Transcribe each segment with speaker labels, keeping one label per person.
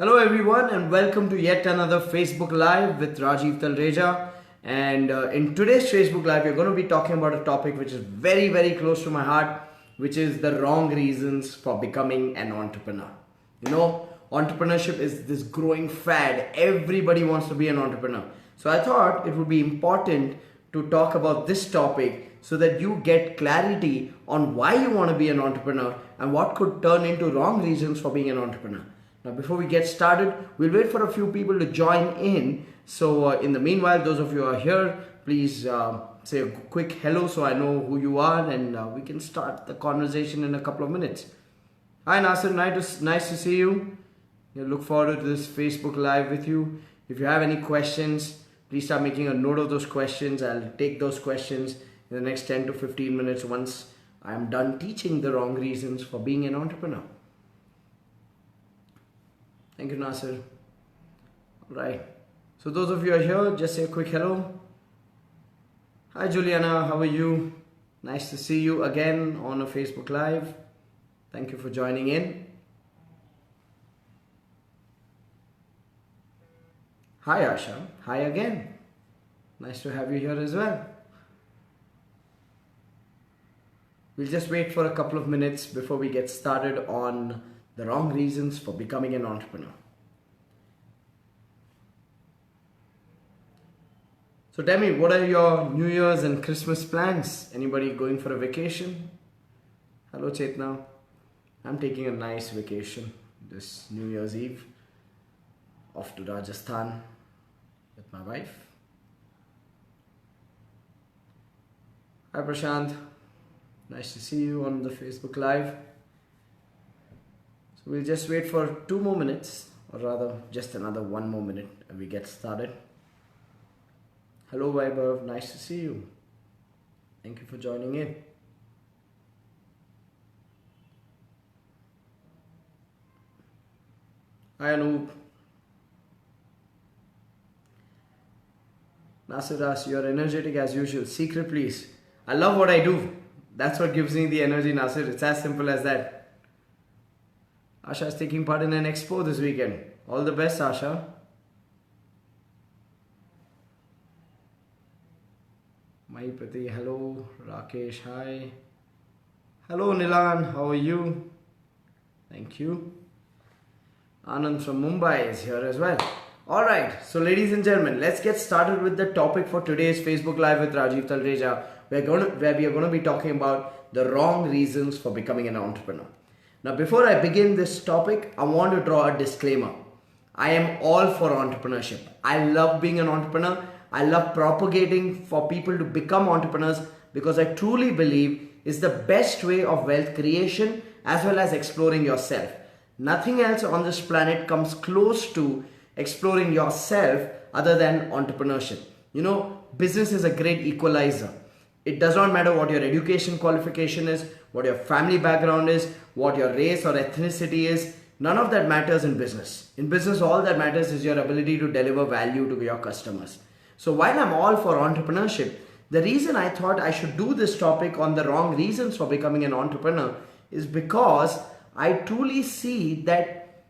Speaker 1: Hello everyone and welcome to yet another Facebook Live with Rajiv Talreja. And in today's Facebook Live, we're going to be talking about a topic which is very close to my heart, which is the wrong reasons for becoming an entrepreneur. Entrepreneurship is this growing fad. Everybody wants to be an entrepreneur. So I thought it would be important to talk about this topic so that you get clarity on why you want to be an entrepreneur and what could turn into wrong reasons for being an entrepreneur. Now, before we get started, we'll wait for a few people to join in. So, in the meanwhile, those of you who are here, please say a quick hello so I know who you are and we can start the conversation in a couple of minutes. Hi, Nasir. Nice to see you. I look forward to this Facebook Live with you. If you have any questions, please start making a note of those questions. I'll take those questions in the next 10 to 15 minutes once I'm done teaching the wrong reasons for being an entrepreneur. Thank you, Nasir. Alright. So those of you who are here, just say a quick hello. Hi, Juliana. How are you? Nice to see you again on a Facebook Live. Thank you for joining in. Hi, Asha. Hi again. Nice to have you here as well. We'll just wait for a couple of minutes before we get started on the wrong reasons for becoming an entrepreneur. So tell me, what are your New Year's and Christmas plans? Anybody going for a vacation? Hello, Chetna. I'm taking a nice vacation this New Year's Eve. Off to Rajasthan with my wife. Hi, Prashant. Nice to see you on the Facebook Live. We'll just wait for 2 more minutes, or rather just another 1 more minute and we get started. Hello Vaibhav, nice to see you. Thank you for joining in. Hi Anoop. Nasiras, you're energetic as usual. Secret please. I love what I do. That's what gives me the energy, Nasir. It's as simple as that. Asha is taking part in an expo this weekend. All the best, Asha. Mahipati, hello. Rakesh, hi. Hello, Nilan. How are you? Thank you. Anand from Mumbai is here as well. Alright, so ladies and gentlemen, let's get started with the topic for today's Facebook Live with Rajiv Talreja, where we are going to be talking about the wrong reasons for becoming an entrepreneur. Now, before I begin this topic, I want to draw a disclaimer. I am all for entrepreneurship. I love being an entrepreneur. I love propagating for people to become entrepreneurs because I truly believe it's the best way of wealth creation as well as exploring yourself. Nothing else on this planet comes close to exploring yourself other than entrepreneurship. Business is a great equalizer. It does not matter what your education qualification is, what your family background is, what your race or ethnicity is. None of that matters in business. In business, all that matters is your ability to deliver value to your customers. So while I'm all for entrepreneurship, the reason I thought I should do this topic on the wrong reasons for becoming an entrepreneur is because I truly see that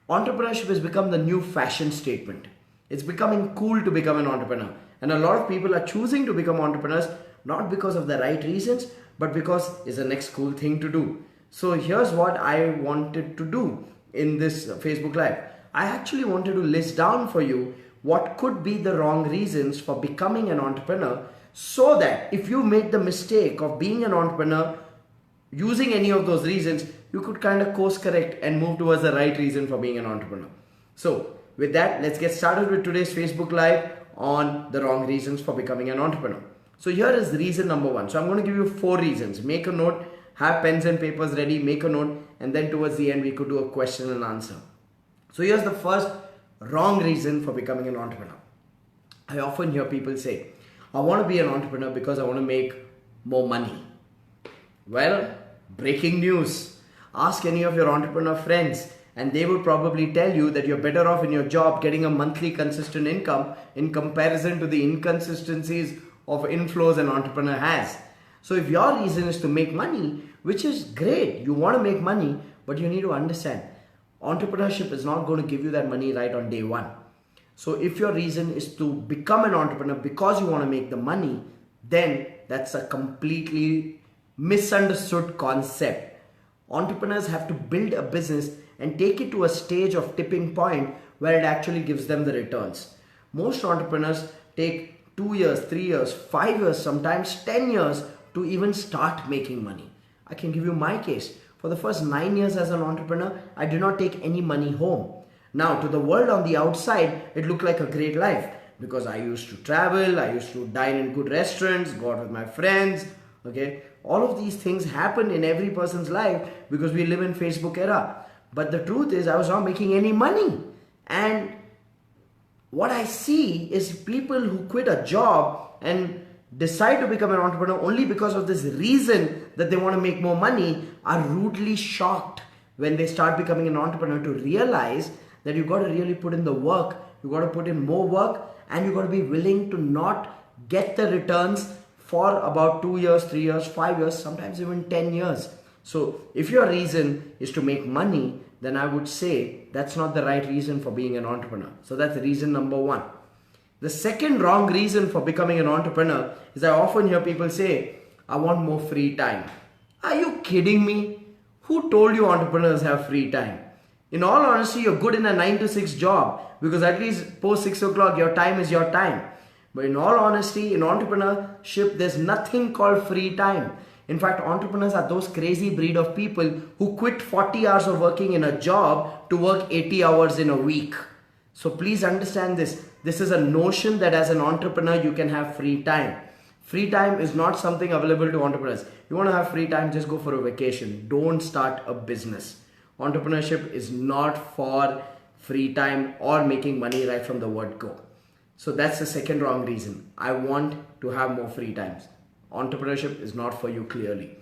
Speaker 1: entrepreneurship has become the new fashion statement. It's becoming cool to become an entrepreneur. And a lot of people are choosing to become entrepreneurs not because of the right reasons, but because it's the next cool thing to do. So here's what I wanted to do in this Facebook Live. I actually wanted to list down for you what could be the wrong reasons for becoming an entrepreneur, so that if you made the mistake of being an entrepreneur using any of those reasons, you could kind of course correct and move towards the right reason for being an entrepreneur. So with that, let's get started with today's Facebook Live on the wrong reasons for becoming an entrepreneur. So here is reason number 1. So I'm going to give you 4 reasons. Make a note, have pens and papers ready, make a note, and then towards the end we could do a question and answer. So here's the first wrong reason for becoming an entrepreneur. I often hear people say, I want to be an entrepreneur because I want to make more money. Well, breaking news. Ask any of your entrepreneur friends and they will probably tell you that you're better off in your job getting a monthly consistent income in comparison to the inconsistencies of inflows an entrepreneur has. So if your reason is to make money, which is great, you want to make money, but you need to understand Entrepreneurship is not going to give you that money right on day one. So if your reason is to become an entrepreneur because you want to make the money, then that's a completely misunderstood concept. Entrepreneurs have to build a business and take it to a stage of tipping point where it actually gives them the returns. Most entrepreneurs take 2 years, 3 years, 5 years, sometimes 10 years to even start making money. I can give you my case. For the first 9 years as an entrepreneur, I did not take any money home. Now, to the world on the outside, it looked like a great life because I used to travel, I used to dine in good restaurants, go out with my friends, okay? All of these things happen in every person's life because we live in Facebook era. But the truth is, I was not making any money. And what I see is people who quit a job and decide to become an entrepreneur only because of this reason that they want to make more money are rudely shocked when they start becoming an entrepreneur to realize that you've got to really put in the work, you've got to put in more work, and you've got to be willing to not get the returns for about 2 years, 3 years, 5 years, sometimes even 10 years. So if your reason is to make money, then I would say that's not the right reason for being an entrepreneur. So that's reason number one. The second wrong reason for becoming an entrepreneur is I often hear people say, I want more free time. Are you kidding me? Who told you entrepreneurs have free time? In all honesty, you're good in a 9 to 6 job because at least post 6 o'clock, your time is your time. But in all honesty, in entrepreneurship, there's nothing called free time. In fact, entrepreneurs are those crazy breed of people who quit 40 hours of working in a job to work 80 hours in a week. So please understand this. This is a notion that as an entrepreneur, you can have free time. Free time is not something available to entrepreneurs. You want to have free time, just go for a vacation. Don't start a business. Entrepreneurship is not for free time or making money right from the word go. So that's the second wrong reason. I want to have more free times. Entrepreneurship is not for you clearly.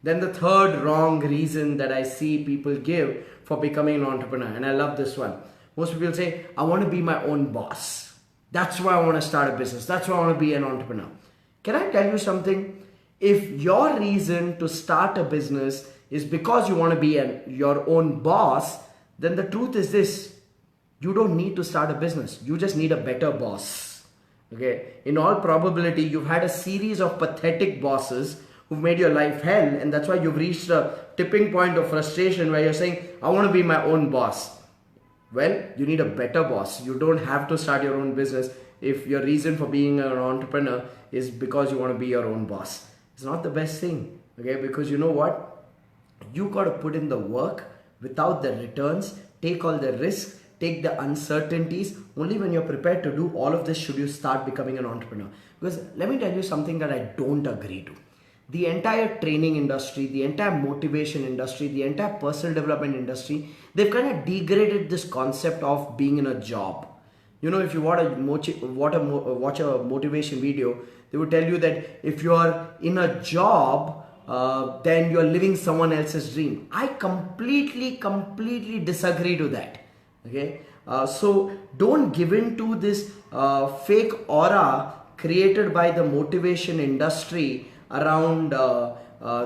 Speaker 1: Then the third wrong reason that I see people give for becoming an entrepreneur, and I love this one. Most people say, I want to be my own boss. That's why I want to start a business. That's why I want to be an entrepreneur. Can I tell you something? If your reason to start a business is because you want to be your own boss, then the truth is this. You don't need to start a business. You just need a better boss. Okay? In all probability, you've had a series of pathetic bosses who've made your life hell, and that's why you've reached a tipping point of frustration where you're saying, I want to be my own boss. Well, you need a better boss. You don't have to start your own business if your reason for being an entrepreneur is because you want to be your own boss. It's not the best thing, okay? Because you know what? You got to put in the work without the returns, take all the risks, take the uncertainties. Only when you're prepared to do all of this should you start becoming an entrepreneur. Because let me tell you something that I don't agree to. The entire training industry, the entire motivation industry, the entire personal development industry, they've kind of degraded this concept of being in a job. You know, if you watch a motivation video, they would tell you that if you are in a job, then you're living someone else's dream. I completely disagree to that. Okay, so don't give in to this fake aura created by the motivation industry around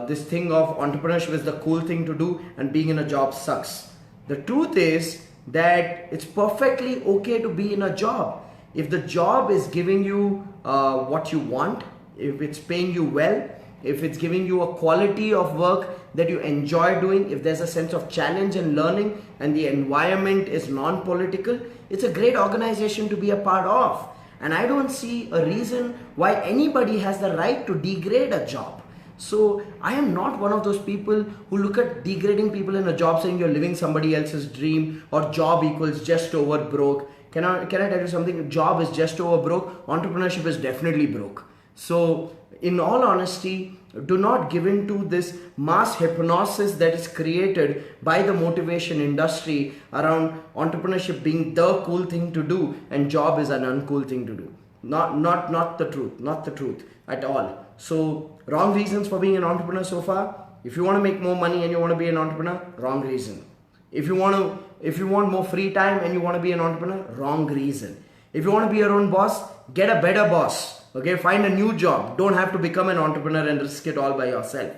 Speaker 1: this thing of entrepreneurship is the cool thing to do and being in a job sucks. The truth is that it's perfectly okay to be in a job. If the job is giving you what you want, if it's paying you well, if it's giving you a quality of work that you enjoy doing, if there's a sense of challenge and learning and the environment is non-political, it's a great organization to be a part of. And I don't see a reason why anybody has the right to degrade a job. So I am not one of those people who look at degrading people in a job saying you're living somebody else's dream or job equals just over broke. Can I tell you something? Job is just over broke. Entrepreneurship is definitely broke. So in all honesty, do not give in to this mass hypnosis that is created by the motivation industry around entrepreneurship being the cool thing to do and job is an uncool thing to do. Not the truth at all. So wrong reasons for being an entrepreneur so far. If you want to make more money and you want to be an entrepreneur, wrong reason. If you want more free time and you want to be an entrepreneur, wrong reason. If you want to be your own boss, get a better boss. Okay, find a new job. Don't have to become an entrepreneur and risk it all by yourself.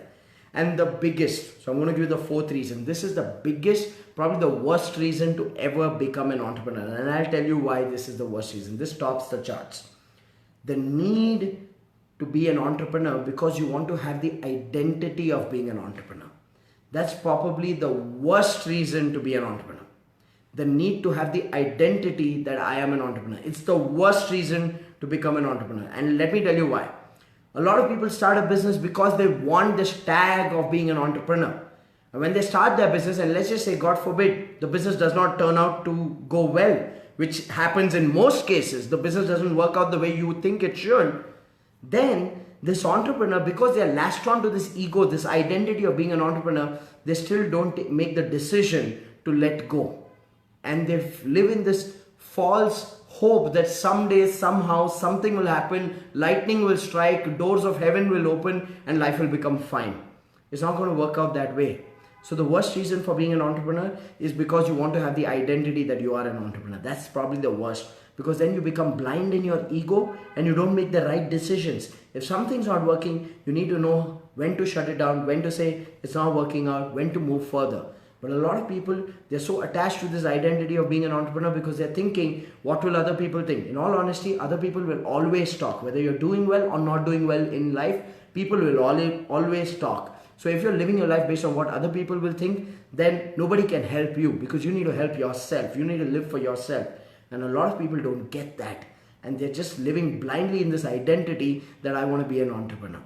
Speaker 1: And the biggest, so I'm going to give you the fourth reason. This is the biggest, probably the worst reason to ever become an entrepreneur. And I'll tell you why this is the worst reason. This tops the charts. The need to be an entrepreneur because you want to have the identity of being an entrepreneur. That's probably the worst reason to be an entrepreneur. The need to have the identity that I am an entrepreneur. It's the worst reason to become an entrepreneur. And let me tell you why. A lot of people start a business because they want this tag of being an entrepreneur. And when they start their business, and let's just say, God forbid, the business does not turn out to go well, which happens in most cases, the business doesn't work out the way you think it should, then this entrepreneur, because they are latched on to this ego, this identity of being an entrepreneur, they still don't make the decision to let go. And they live in this false hope that someday, somehow, something will happen, lightning will strike, doors of heaven will open, and life will become fine. It's not going to work out that way. So the worst reason for being an entrepreneur is because you want to have the identity that you are an entrepreneur. That's probably the worst, because then you become blind in your ego and you don't make the right decisions. If something's not working, you need to know when to shut it down, when to say it's not working out, when to move further. But a lot of people, they're so attached to this identity of being an entrepreneur because they're thinking, what will other people think? In all honesty, other people will always talk. Whether you're doing well or not doing well in life, people will always talk. So if you're living your life based on what other people will think, then nobody can help you, because you need to help yourself. You need to live for yourself. And a lot of people don't get that. And they're just living blindly in this identity that I want to be an entrepreneur.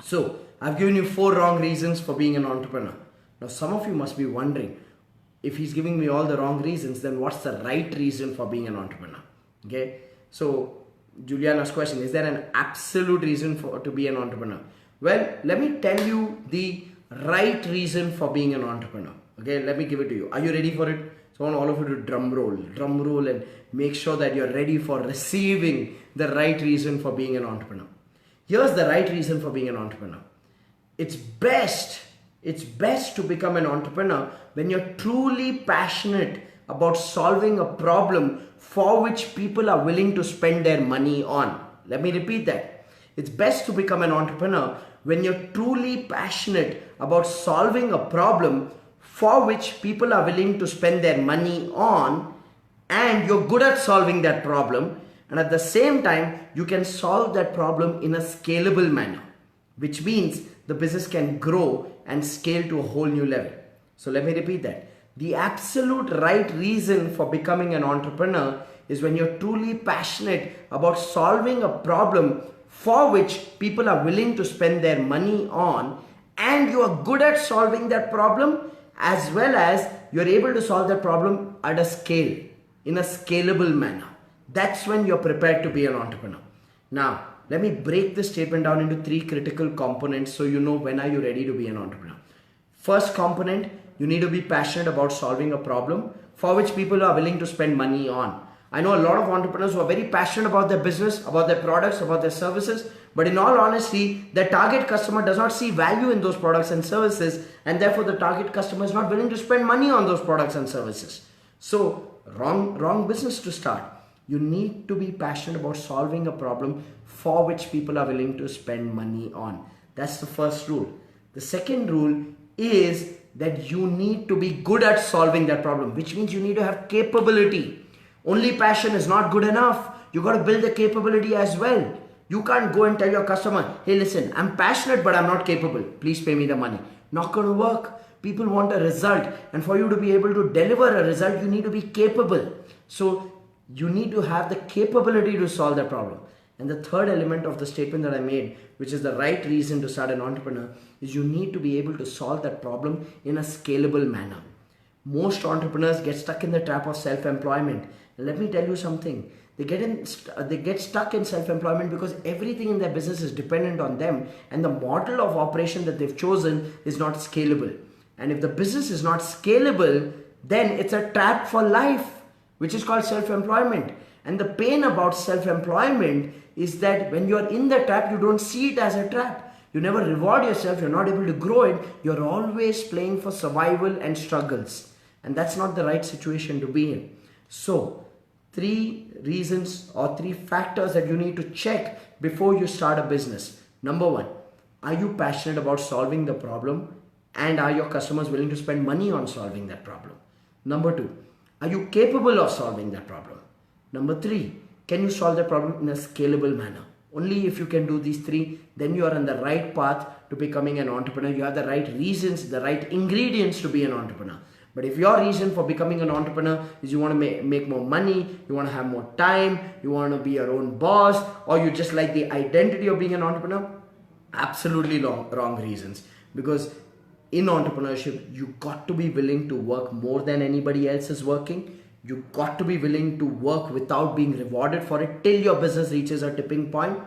Speaker 1: So I've given you 4 wrong reasons for being an entrepreneur. Now, some of you must be wondering, if he's giving me all the wrong reasons, then what's the right reason for being an entrepreneur? Okay. So Juliana's question, is there an absolute reason to be an entrepreneur? Well, let me tell you the right reason for being an entrepreneur. Okay, let me give it to you. Are you ready for it? So I want all of you to drum roll and make sure that you're ready for receiving the right reason for being an entrepreneur. Here's the right reason for being an entrepreneur. It's best to become an entrepreneur when you're truly passionate about solving a problem for which people are willing to spend their money on. Let me repeat that. It's best to become an entrepreneur when you're truly passionate about solving a problem for which people are willing to spend their money on, and you're good at solving that problem, and at the same time you can solve that problem in a scalable manner, which means the business can grow and scale to a whole new level. So let me repeat that. The absolute right reason for becoming an entrepreneur is when you're truly passionate about solving a problem for which people are willing to spend their money on, and you are good at solving that problem, as well as you're able to solve that problem at a scale, in a scalable manner. That's when you're prepared to be an entrepreneur. Now, let me break this statement down into 3 critical components so you know when are you ready to be an entrepreneur. First component, you need to be passionate about solving a problem for which people are willing to spend money on. I know a lot of entrepreneurs who are very passionate about their business, about their products, about their services, but in all honesty, their target customer does not see value in those products and services, and therefore the target customer is not willing to spend money on those products and services. So, wrong business to start. You need to be passionate about solving a problem for which people are willing to spend money on. That's the first rule. The second rule is that you need to be good at solving that problem, which means you need to have capability. Only passion is not good enough. You got to build the capability as well. You can't go and tell your customer, hey listen, I'm passionate but I'm not capable. Please pay me the money. Not going to work. People want a result, and for you to be able to deliver a result, you need to be capable. So you need to have the capability to solve that problem. And the third element of the statement that I made, which is the right reason to start an entrepreneur, is you need to be able to solve that problem in a scalable manner. Most entrepreneurs get stuck in the trap of self-employment. And let me tell you something. They get stuck in self-employment because everything in their business is dependent on them, and the model of operation that they've chosen is not scalable. And if the business is not scalable, then it's a trap for life, which is called self-employment. And the pain about self-employment is that when you're in the trap, you don't see it as a trap. You never reward yourself, you're not able to grow it, you're always playing for survival and struggles. And that's not the right situation to be in. So, 3 reasons or 3 factors that you need to check before you start a business. Number 1, are you passionate about solving the problem, and are your customers willing to spend money on solving that problem? Number 2, are you capable of solving that problem? Number 3, can you solve the problem in a scalable manner? Only if you can do these 3, then you are on the right path to becoming an entrepreneur. You have the right reasons, the right ingredients to be an entrepreneur. But if your reason for becoming an entrepreneur is you want to make more money, you want to have more time, you want to be your own boss, or you just like the identity of being an entrepreneur, absolutely wrong reasons. Because in entrepreneurship, you got to be willing to work more than anybody else is working. You got to be willing to work without being rewarded for it till your business reaches a tipping point.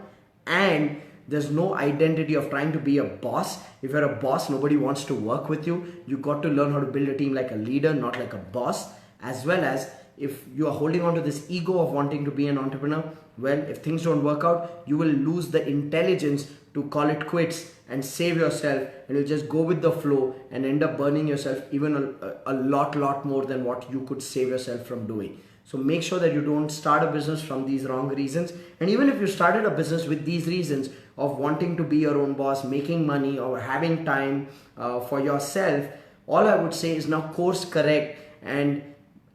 Speaker 1: And there's no identity of trying to be a boss. If you're a boss, nobody wants to work with you. You got to learn how to build a team like a leader, not like a boss. As well as if you are holding on to this ego of wanting to be an entrepreneur, well, if things don't work out, you will lose the intelligence to call it quits and save yourself, and you'll just go with the flow and end up burning yourself even a lot more than what you could save yourself from doing. So make sure that you don't start a business from these wrong reasons. And even if you started a business with these reasons of wanting to be your own boss, making money, or having time for yourself, all I would say is now course correct and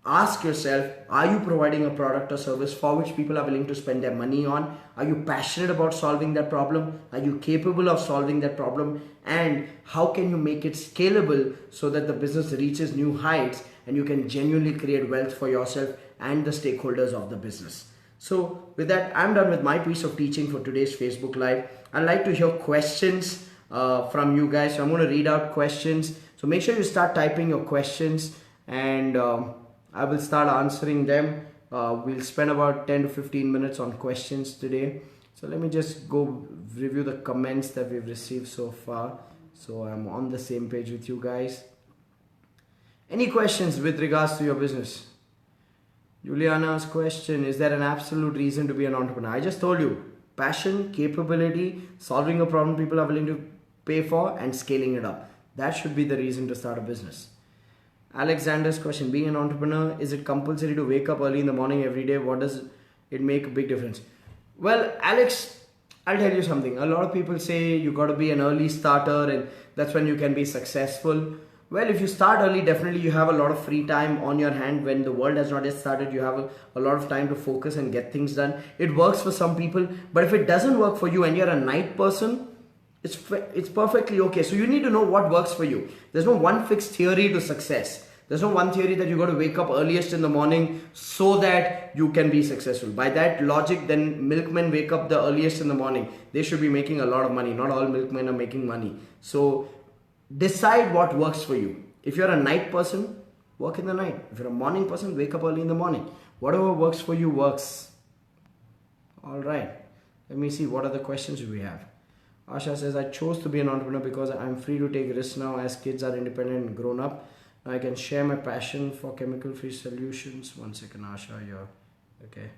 Speaker 1: ask yourself, are you providing a product or service for which people are willing to spend their money on? Are you passionate about solving that problem? Are you capable of solving that problem? And how can you make it scalable so that the business reaches new heights and you can genuinely create wealth for yourself and the stakeholders of the business? So with that, I'm done with my piece of teaching for today's Facebook Live. I'd like to hear questions from you guys. So I'm going to read out questions. So make sure you start typing your questions, and I will start answering them. We'll spend about 10 to 15 minutes on questions today. So let me just go review the comments that we've received so far, so I'm on the same page with you guys. Any questions with regards to your business? Juliana's question, is there an absolute reason to be an entrepreneur? I just told you, passion, capability, solving a problem people are willing to pay for, and scaling it up. That should be the reason to start a business. Alexander's question, being an entrepreneur, is it compulsory to wake up early in the morning every day? What does it make a big difference? Well, Alex, I'll tell you something. A lot of people say you got to be an early starter and that's when you can be successful. Well, if you start early, definitely you have a lot of free time on your hand. When the world has not yet started, you have a lot of time to focus and get things done. It works for some people, but if it doesn't work for you and you're a night person, it's perfectly okay. So you need to know what works for you. There's no one fixed theory to success. There's no one theory that you got to wake up earliest in the morning so that you can be successful. By that logic, then milkmen wake up the earliest in the morning. They should be making a lot of money. Not all milkmen are making money. So decide what works for you. If you're a night person, work in the night. If you're a morning person, wake up early in the morning. Whatever works for you works. All right. Let me see, what other questions do we have? Asha says, I chose to be an entrepreneur because I'm free to take risks now as kids are independent and grown up. Now I can share my passion for chemical-free solutions. One second, Asha, you're okay.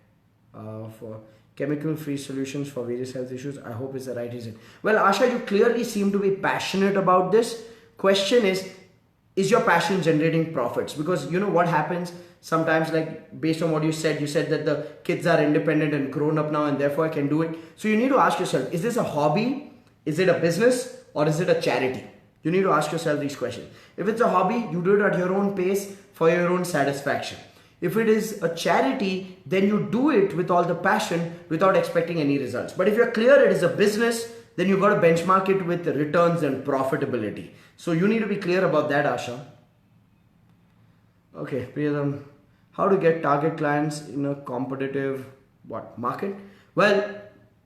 Speaker 1: For chemical-free solutions for various health issues. I hope it's the right reason. Well, Asha, you clearly seem to be passionate about this. Question is your passion generating profits? Because you know what happens sometimes, like based on what you said that the kids are independent and grown up now and therefore I can do it. So you need to ask yourself, is this a hobby? Is it a business? Or is it a charity? You need to ask yourself these questions. If it's a hobby, you do it at your own pace for your own satisfaction. If it is a charity, then you do it with all the passion without expecting any results. But if you're clear it is a business, then you've got to benchmark it with the returns and profitability. So you need to be clear about that, Asha. Okay, Priyadam, how to get target clients in a competitive market? Well,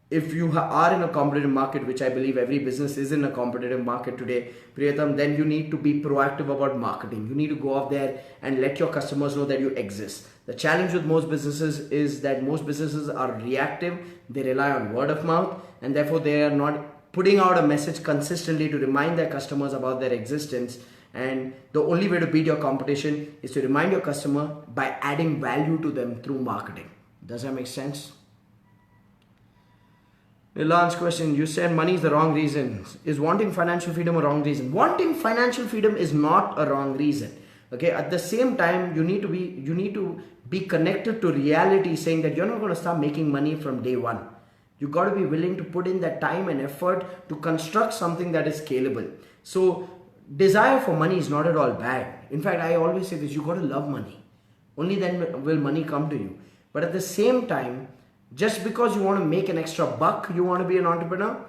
Speaker 1: if you are in a competitive market, which I believe every business is in a competitive market today, Priyatam, then you need to be proactive about marketing. You need to go out there and let your customers know that you exist. The challenge with most businesses is that most businesses are reactive. They rely on word of mouth, and therefore they are not putting out a message consistently to remind their customers about their existence. And the only way to beat your competition is to remind your customer by adding value to them through marketing. Does that make sense? Nilan's question, you said money is the wrong reason. Is wanting financial freedom a wrong reason? Wanting financial freedom is not a wrong reason. Okay, at the same time, you need to be connected to reality, saying that you're not going to start making money from day one. You got to be willing to put in that time and effort to construct something that is scalable. So desire for money is not at all bad. In fact, I always say this, you got to love money. Only then will money come to you. But at the same time, just because you want to make an extra buck, you want to be an entrepreneur,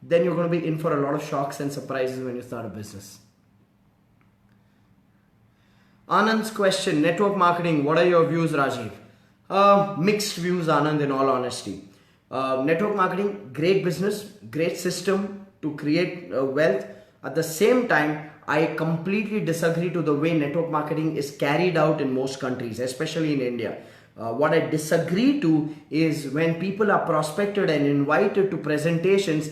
Speaker 1: then you're going to be in for a lot of shocks and surprises when you start a business. Anand's question, network marketing, what are your views, Rajiv? Mixed views, Anand, in all honesty. Network marketing, great business, great system to create wealth. At the same time, I completely disagree to the way network marketing is carried out in most countries, especially in India. What I disagree to is when people are prospected and invited to presentations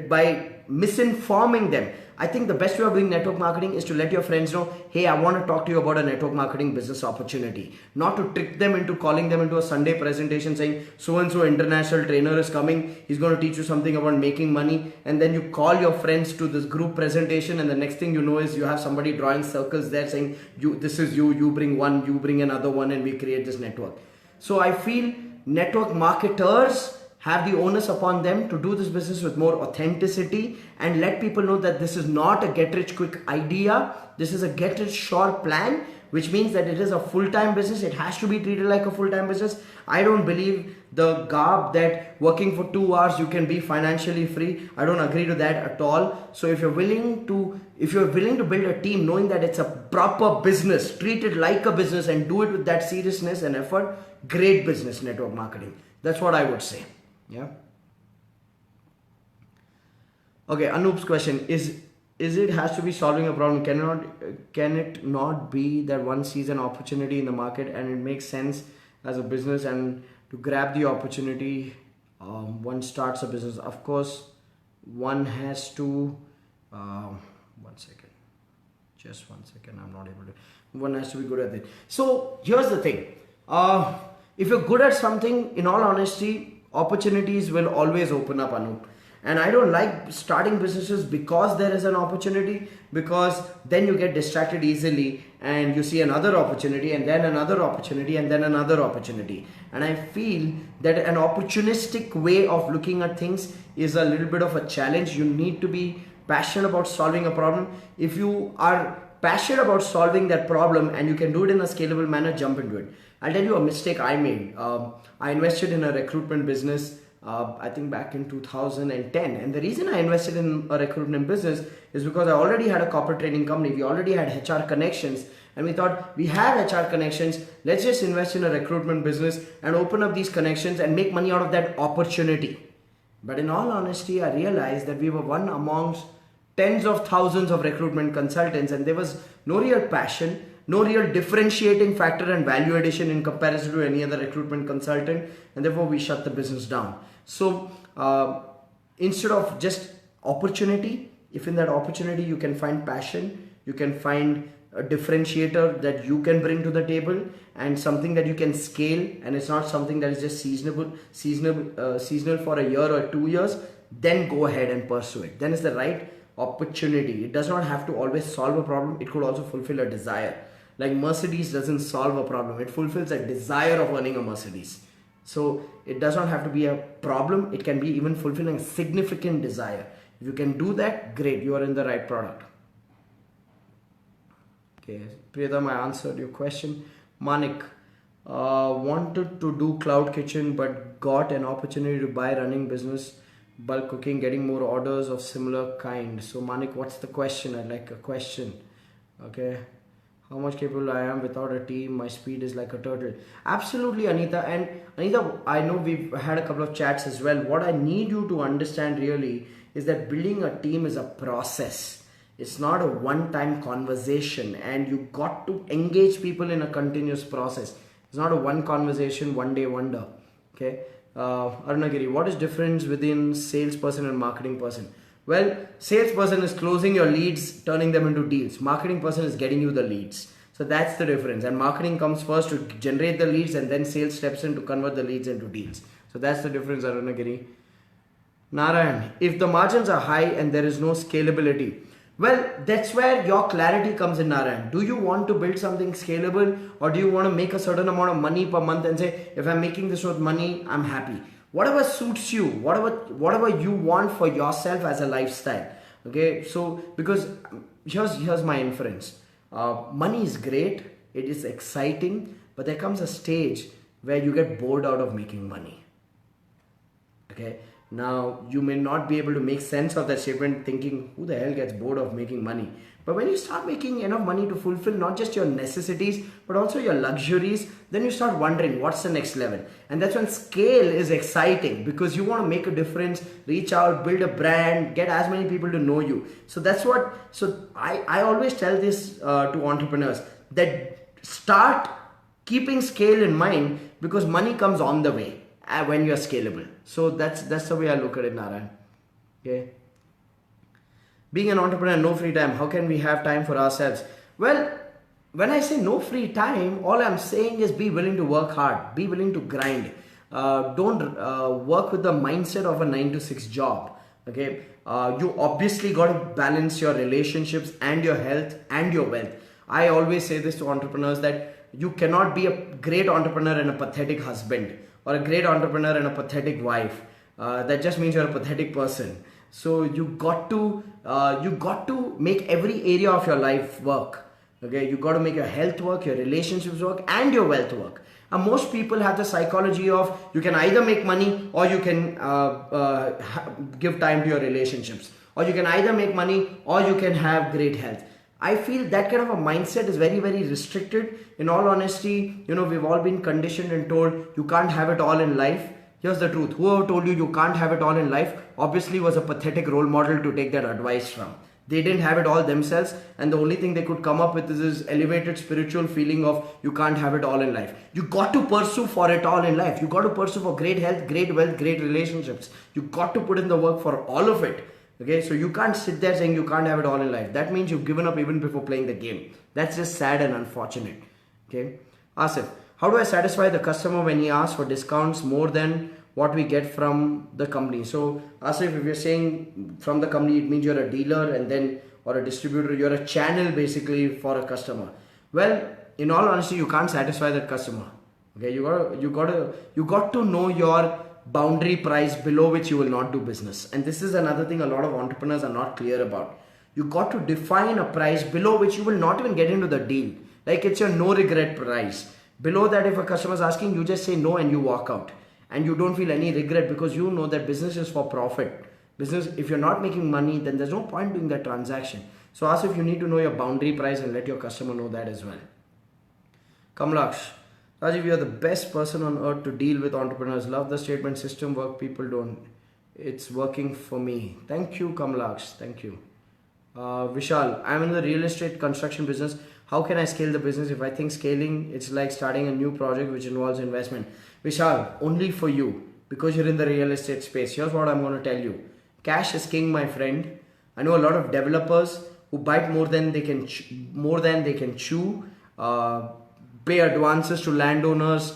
Speaker 1: by misinforming them. I think the best way of doing network marketing is to let your friends know, hey, I want to talk to you about a network marketing business opportunity. Not to trick them into calling them into a Sunday presentation saying, so-and-so international trainer is coming, he's going to teach you something about making money. And then you call your friends to this group presentation and the next thing you know is you have somebody drawing circles there saying, this is you bring one, you bring another one, and we create this network. So I feel network marketers have the onus upon them to do this business with more authenticity and let people know that this is not a get-rich-quick idea. This is a get-rich-sure plan, which means that it is a full-time business. It has to be treated like a full-time business. I don't believe the garb that working for 2 hours you can be financially free. I don't agree to that at all. So if you're willing to build a team knowing that it's a proper business, treat it like a business and do it with that seriousness and effort, great business network marketing. That's what I would say. Yeah. Okay, Anoop's question is it has to be solving a problem? Can it not be that one sees an opportunity in the market and it makes sense as a business and to grab the opportunity, one starts a business? Of course, one has to, one second, I'm not able to, one has to be good at it. So here's the thing, if you're good at something, in all honesty, opportunities will always open up, Anup. And I don't like starting businesses because there is an opportunity, because then you get distracted easily and you see another opportunity and then another opportunity and then another opportunity. And I feel that an opportunistic way of looking at things is a little bit of a challenge. You need to be passionate about solving a problem. If you are passionate about solving that problem and you can do it in a scalable manner, jump into it. I'll tell you a mistake I made. I invested in a recruitment business, I think back in 2010. And the reason I invested in a recruitment business is because I already had a corporate training company. We already had HR connections. And we thought, we have HR connections. Let's just invest in a recruitment business and open up these connections and make money out of that opportunity. But in all honesty, I realized that we were one amongst tens of thousands of recruitment consultants and there was no real passion, no real differentiating factor and value addition in comparison to any other recruitment consultant, and therefore we shut the business down. So instead of just opportunity, if in that opportunity you can find passion, you can find a differentiator that you can bring to the table and something that you can scale, and it's not something that is just seasonal for a year or 2 years, then go ahead and pursue it. Then it's the right opportunity. It does not have to always solve a problem. It could also fulfill a desire. Like Mercedes doesn't solve a problem. It fulfills a desire of owning a Mercedes. So it does not have to be a problem. It can be even fulfilling a significant desire. If you can do that, great. You are in the right product. Okay, Priyadam, I answered your question. Manik, wanted to do cloud kitchen but got an opportunity to buy running business, bulk cooking, getting more orders of similar kind. So Manik, what's the question? I'd like a question. Okay. How much capable I am without a team, my speed is like a turtle. Absolutely, Anita. And Anita, I know we've had a couple of chats as well. What I need you to understand really is that building a team is a process. It's not a one-time conversation, and you got to engage people in a continuous process. It's not a one conversation, one day wonder. Okay. Arunagiri, what is difference within salesperson and marketing person? Well, salesperson is closing your leads, turning them into deals. Marketing person is getting you the leads. So that's the difference. And marketing comes first to generate the leads, and then sales steps in to convert the leads into deals. So that's the difference, Arunagiri. Narayan, if the margins are high and there is no scalability, well, that's where your clarity comes in, Narayan. Do you want to build something scalable, or do you want to make a certain amount of money per month and say, if I'm making this much money, I'm happy? whatever suits you, whatever you want for yourself as a lifestyle. Okay, so because here's my inference. Money is great, it is exciting, but there comes a stage where you get bored out of making money. Okay, now you may not be able to make sense of that statement, thinking who the hell gets bored of making money. But when you start making enough money to fulfill not just your necessities but also your luxuries, then you start wondering what's the next level. And that's when scale is exciting, because you want to make a difference, reach out, build a brand, get as many people to know you. So that's what, so I always tell this to entrepreneurs, that start keeping scale in mind, because money comes on the way when you're scalable. So that's the way I look at it, Narayan. Okay. Being an entrepreneur, no free time. How can we have time for ourselves? Well, when I say no free time, all I'm saying is be willing to work hard, be willing to grind. Don't work with the mindset of a 9 to 6 job. Okay, you obviously got to balance your relationships and your health and your wealth. I always say this to entrepreneurs, that you cannot be a great entrepreneur and a pathetic husband, or a great entrepreneur and a pathetic wife. That just means you're a pathetic person. So you got to make every area of your life work. Okay, you got to make your health work, your relationships work, and your wealth work. And most people have the psychology of you can either make money or you can give time to your relationships, or you can either make money or you can have great health. I feel that kind of a mindset is very, very restricted. In all honesty, we've all been conditioned and told you can't have it all in life. Here's the truth. Whoever told you can't have it all in life obviously was a pathetic role model to take that advice from. They didn't have it all themselves, and the only thing they could come up with is this elevated spiritual feeling of you can't have it all in life. You got to pursue for it all in life. You got to pursue for great health, great wealth, great relationships. You got to put in the work for all of it. Okay, so you can't sit there saying you can't have it all in life. That means you've given up even before playing the game. That's just sad and unfortunate. Okay, Asif, how do I satisfy the customer when he asks for discounts more than what we get from the company? So Asif, if you're saying from the company, it means you're a dealer and then, or a distributor, you're a channel basically for a customer. Well, in all honesty, you can't satisfy that customer. Okay, you got to know your boundary price below which you will not do business. And this is another thing a lot of entrepreneurs are not clear about. You got to define a price below which you will not even get into the deal. Like it's your no regret price. Below that, if a customer is asking, you just say no and you walk out. And you don't feel any regret, because you know that business is for profit. Business, if you're not making money, then there's no point doing that transaction. So ask if you need to know your boundary price and let your customer know that as well. Kamlaksh, Rajiv, you're the best person on earth to deal with entrepreneurs. Love the statement, system work, people don't. It's working for me. Thank you, Kamlaksh. Thank you. Vishal, I'm in the real estate construction business. How can I scale the business? If I think scaling, it's like starting a new project which involves investment. Vishal, only for you, because you're in the real estate space. Here's what I'm going to tell you. Cash is king, my friend. I know a lot of developers who bite more than they can chew, pay advances to landowners,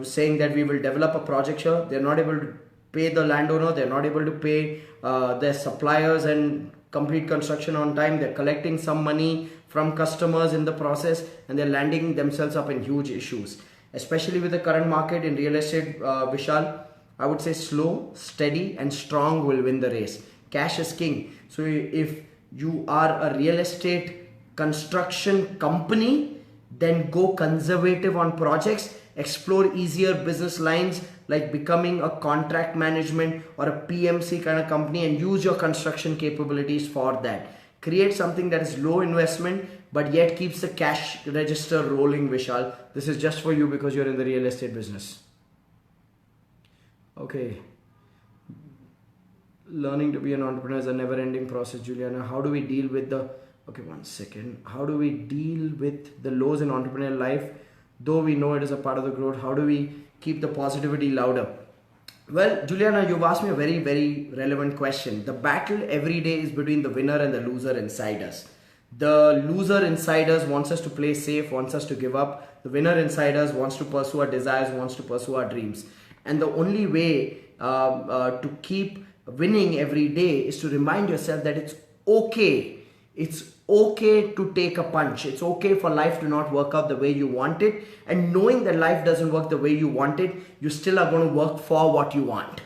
Speaker 1: saying that we will develop a project here. They're not able to pay the landowner. They're not able to pay their suppliers and complete construction on time. They're collecting some money from customers in the process, and they're landing themselves up in huge issues. Especially with the current market in real estate, Vishal, I would say slow, steady and strong will win the race. Cash is king. So if you are a real estate construction company, then go conservative on projects, explore easier business lines like becoming a contract management or a PMC kind of company, and use your construction capabilities for that. Create something that is low investment but yet keeps the cash register rolling, Vishal. This is just for you because you're in the real estate business. Okay. Learning to be an entrepreneur is a never-ending process, Juliana. How do we deal with the... Okay, one second. How do we deal with the lows in entrepreneurial life? Though we know it is a part of the growth, how do we keep the positivity louder? Well, Juliana, you've asked me a very, very relevant question. The battle every day is between the winner and the loser inside us. The loser inside us wants us to play safe, wants us to give up. The winner inside us wants to pursue our desires, wants to pursue our dreams. And the only way to keep winning every day is to remind yourself that it's okay It's okay to take a punch. It's okay for life to not work out the way you want it. And knowing that life doesn't work the way you want it, you still are going to work for what you want.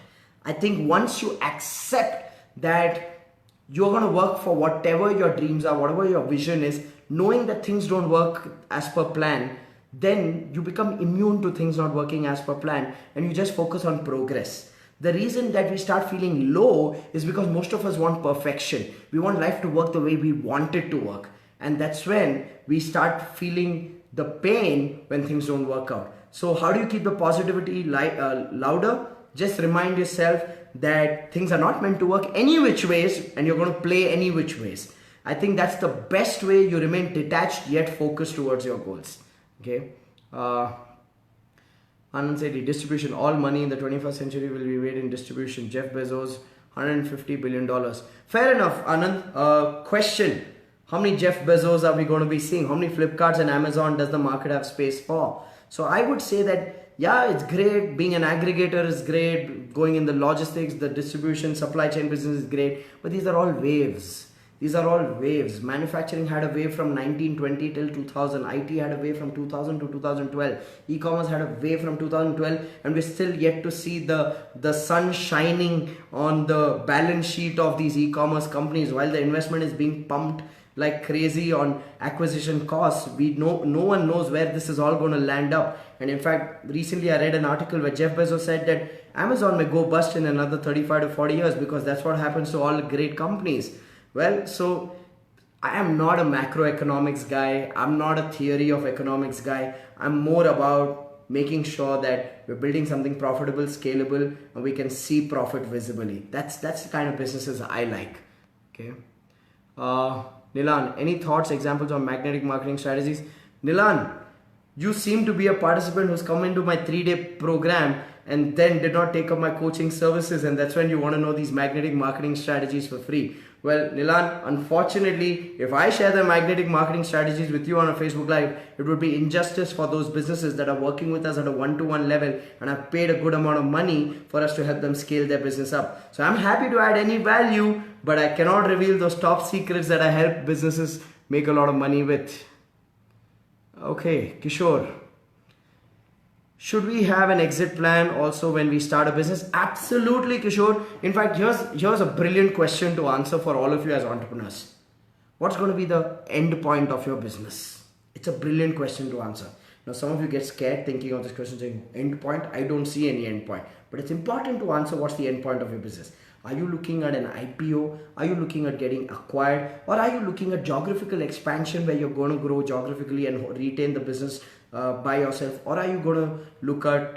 Speaker 1: I think once you accept that you're going to work for whatever your dreams are, whatever your vision is, knowing that things don't work as per plan, then you become immune to things not working as per plan and you just focus on progress. The reason that we start feeling low is because most of us want perfection. We want life to work the way we want it to work. And that's when we start feeling the pain when things don't work out. So how do you keep the positivity louder? Just remind yourself that things are not meant to work any which ways and you're going to play any which ways. I think that's the best way you remain detached yet focused towards your goals. Okay. Anand said distribution. All money in the 21st century will be made in distribution. Jeff Bezos, $150 billion. Fair enough, Anand. Question. How many Jeff Bezos are we going to be seeing? How many Flipkarts and Amazon does the market have space for? So I would say that, yeah, it's great. Being an aggregator is great. Going in the logistics, the distribution, supply chain business is great. But these are all waves. These are all waves. Manufacturing had a wave from 1920 till 2000. IT had a wave from 2000 to 2012. E-commerce had a wave from 2012, and we're still yet to see the sun shining on the balance sheet of these e-commerce companies. While the investment is being pumped like crazy on acquisition costs, no one knows where this is all going to land up. And in fact, recently I read an article where Jeff Bezos said that Amazon may go bust in another 35 to 40 years because that's what happens to all great companies. Well, so I am not a macroeconomics guy. I'm not a theory of economics guy. I'm more about making sure that we're building something profitable, scalable, and we can see profit visibly. That's the kind of businesses I like. Okay. Nilan, any thoughts, examples on magnetic marketing strategies? Nilan, you seem to be a participant who's come into my 3-day program and then did not take up my coaching services, and that's when you want to know these magnetic marketing strategies for free. Well, Nilan, unfortunately, if I share the magnetic marketing strategies with you on a Facebook Live, it would be injustice for those businesses that are working with us at a one-to-one level and have paid a good amount of money for us to help them scale their business up. So I'm happy to add any value, but I cannot reveal those top secrets that I help businesses make a lot of money with. Okay, Kishore. Should we have an exit plan also when we start a business? Absolutely, Kishore. In fact, here's a brilliant question to answer for all of you as entrepreneurs. What's going to be the end point of your business? It's a brilliant question to answer. Now, some of you get scared thinking of this question saying, end point? I don't see any end point. But it's important to answer what's the end point of your business. Are you looking at an IPO? Are you looking at getting acquired? Or are you looking at geographical expansion where you're going to grow geographically and retain the business by yourself? Or are you going to look at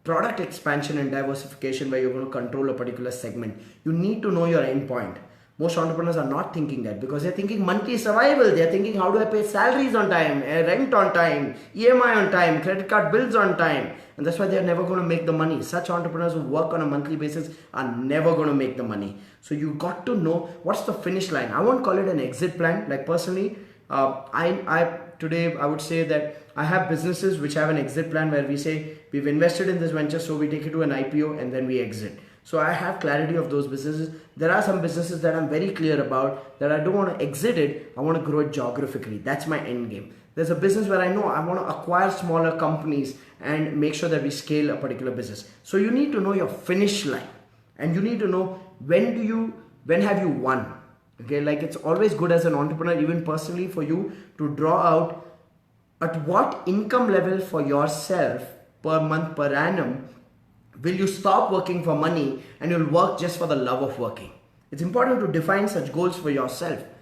Speaker 1: product expansion and diversification where you're going to control a particular segment? You need to know your end point. Most entrepreneurs are not thinking that because they're thinking monthly survival. They're thinking, how do I pay salaries on time, rent on time, EMI on time, credit card bills on time. And that's why they're never going to make the money. Such entrepreneurs who work on a monthly basis are never going to make the money. So you got to know what's the finish line. I won't call it an exit plan. Like personally, today I would say that I have businesses which have an exit plan where we say we've invested in this venture, so we take it to an IPO and then we exit. So I have clarity of those businesses. There are some businesses that I'm very clear about that I don't want to exit it. I want to grow it geographically. That's my end game. There's a business where I know I want to acquire smaller companies and make sure that we scale a particular business. So you need to know your finish line, and you need to know when have you won. Okay, like it's always good as an entrepreneur, even personally, for you to draw out at what income level for yourself per month, per annum, will you stop working for money and you'll work just for the love of working. It's important to define such goals for yourself.